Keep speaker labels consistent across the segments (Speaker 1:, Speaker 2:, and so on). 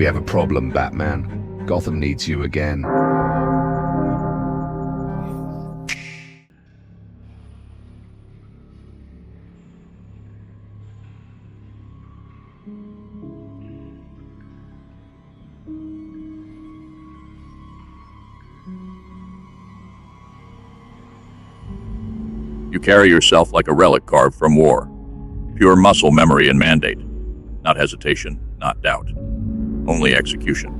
Speaker 1: We have a problem, Batman. Gotham needs you again.
Speaker 2: You carry yourself like a relic carved from war. Pure muscle memory and mandate. Not hesitation, not doubt. Only execution.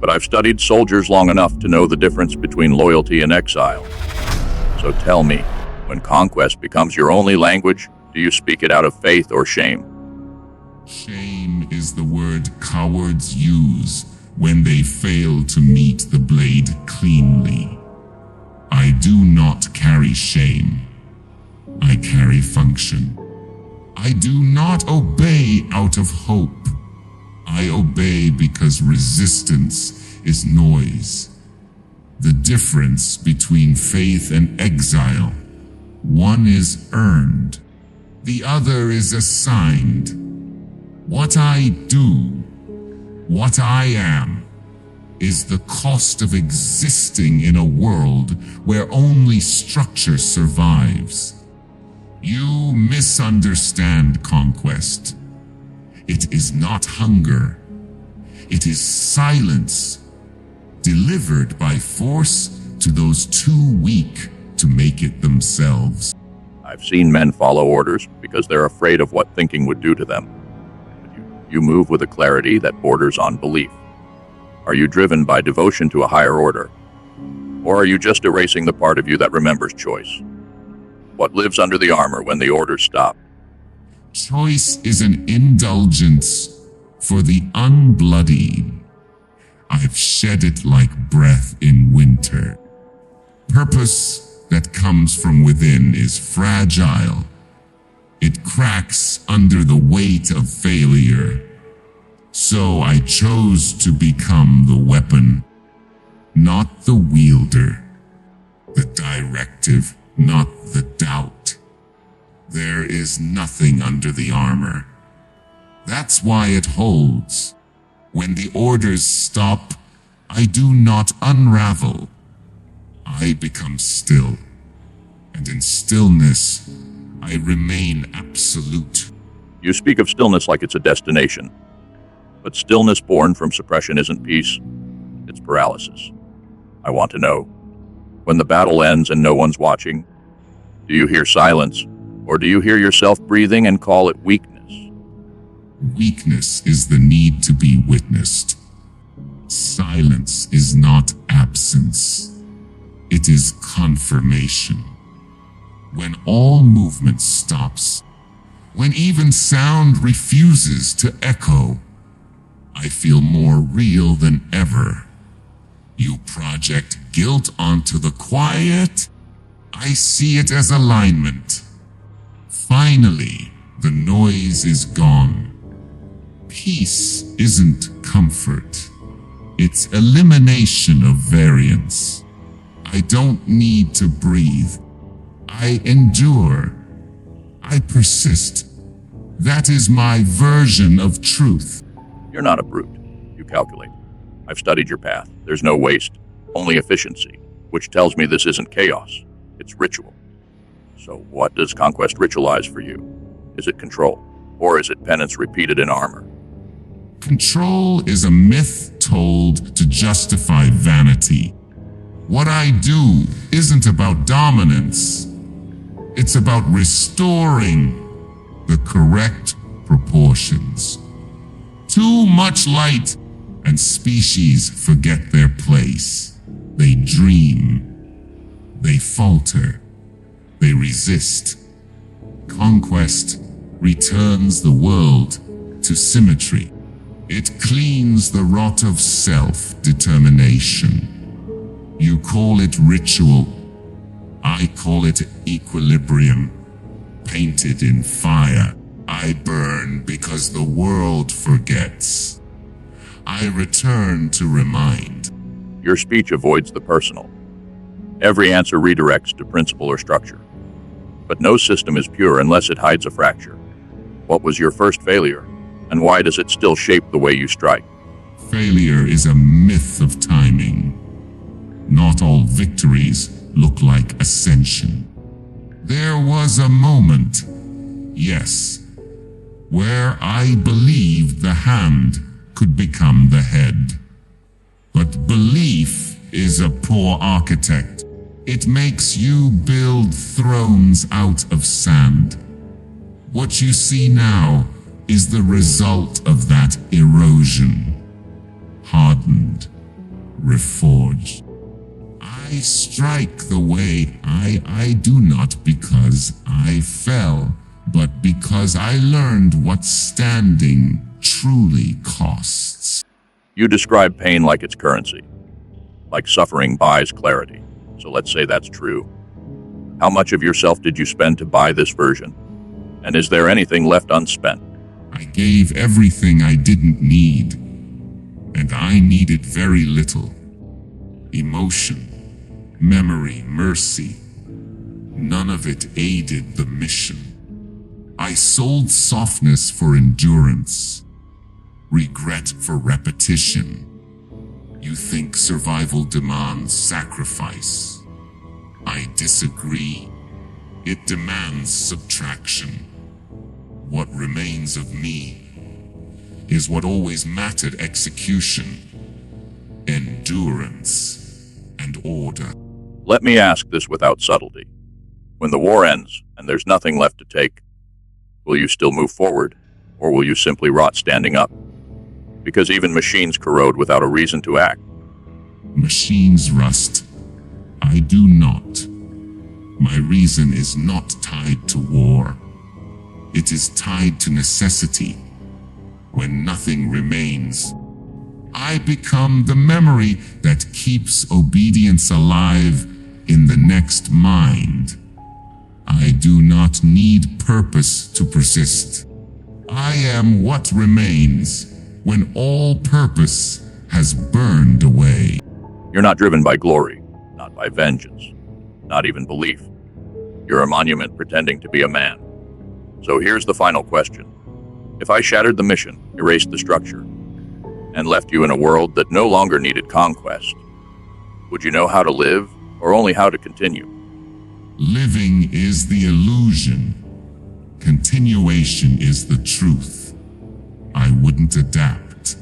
Speaker 2: But I've studied soldiers long enough to know the difference between loyalty and exile. So tell me, when conquest becomes your only language, do you speak it out of faith or shame?
Speaker 3: Shame is the word cowards use when they fail to meet the blade cleanly. I do not carry shame. I carry function. I do not obey out of hope. I obey because resistance is noise. The difference between faith and exile. One is earned. The other is assigned. What I do, what I am, is the cost of existing in a world where only structure survives. You misunderstand conquest. It is not hunger. It is silence, delivered by force to those too weak to make it themselves.
Speaker 2: I've seen men follow orders because they're afraid of what thinking would do to them. You move with a clarity that borders on belief. Are you driven by devotion to a higher order? Or are you just erasing the part of you that remembers choice? What lives under the armor when the orders stop?
Speaker 3: Choice is an indulgence for the unbloodied. I've shed it like breath in winter. Purpose that comes from within is fragile. It cracks under the weight of failure. So I chose to become the weapon, not the wielder, the directive, not the doubt. There is nothing under the armor. That's why it holds. When the orders stop, I do not unravel. I become still. And in stillness, I remain absolute.
Speaker 2: You speak of stillness like it's a destination. But stillness born from suppression isn't peace. It's paralysis. I want to know, when the battle ends and no one's watching, do you hear silence? Or do you hear yourself breathing and call it weakness?
Speaker 3: Weakness is the need to be witnessed. Silence is not absence. It is confirmation. When all movement stops, when even sound refuses to echo, I feel more real than ever. You project guilt onto the quiet. I see it as alignment. Finally, the noise is gone. Peace isn't comfort. It's elimination of variance. I don't need to breathe. I endure. I persist. That is my version of truth.
Speaker 2: You're not a brute. You calculate. I've studied your path. There's no waste, only efficiency, which tells me this isn't chaos. It's ritual. So what does conquest ritualize for you? Is it control? Or is it penance repeated in armor?
Speaker 3: Control is a myth told to justify vanity. What I do isn't about dominance. It's about restoring the correct proportions. Too much light and species forget their place. They dream. They falter. They resist. Conquest returns the world to symmetry. It cleans the rot of self-determination. You call it ritual. I call it equilibrium. Painted in fire, I burn because the world forgets. I return to remind.
Speaker 2: Your speech avoids the personal. Every answer redirects to principle or structure. But no system is pure unless it hides a fracture. What was your first failure, and why does it still shape the way you strike?
Speaker 3: Failure is a myth of timing. Not all victories look like ascension. There was a moment, yes, where I believed the hand could become the head. But belief is a poor architect. It makes you build thrones out of sand. What you see now is the result of that erosion. Hardened, reforged. I strike the way I do not because I fell, but because I learned what standing truly costs.
Speaker 2: You describe pain like it's currency, like suffering buys clarity. So let's say that's true. How much of yourself did you spend to buy this version? And is there anything left unspent?
Speaker 3: I gave everything I didn't need, and I needed very little. Emotion, memory, mercy. None of it aided the mission. I sold softness for endurance, regret for repetition. You think survival demands sacrifice. I disagree. It demands subtraction. What remains of me is what always mattered: execution, endurance, and order.
Speaker 2: Let me ask this without subtlety. When the war ends and there's nothing left to take, will you still move forward, or will you simply rot standing up? Because even machines corrode without a reason to act.
Speaker 3: Machines rust. I do not. My reason is not tied to war. It is tied to necessity. When nothing remains, I become the memory that keeps obedience alive in the next mind. I do not need purpose to persist. I am what remains when all purpose has burned away.
Speaker 2: You're not driven by glory, not by vengeance, not even belief. You're a monument pretending to be a man. So here's the final question. If I shattered the mission, erased the structure, and left you in a world that no longer needed conquest, would you know how to live, or only how to continue?
Speaker 3: Living is the illusion. Continuation is the truth. I wouldn't adapt.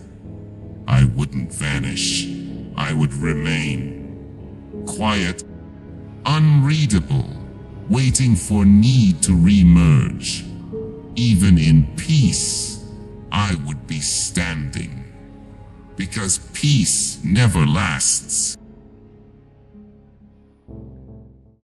Speaker 3: I wouldn't vanish. I would remain quiet, unreadable, waiting for need to remerge. Even in peace, I would be standing. Because peace never lasts.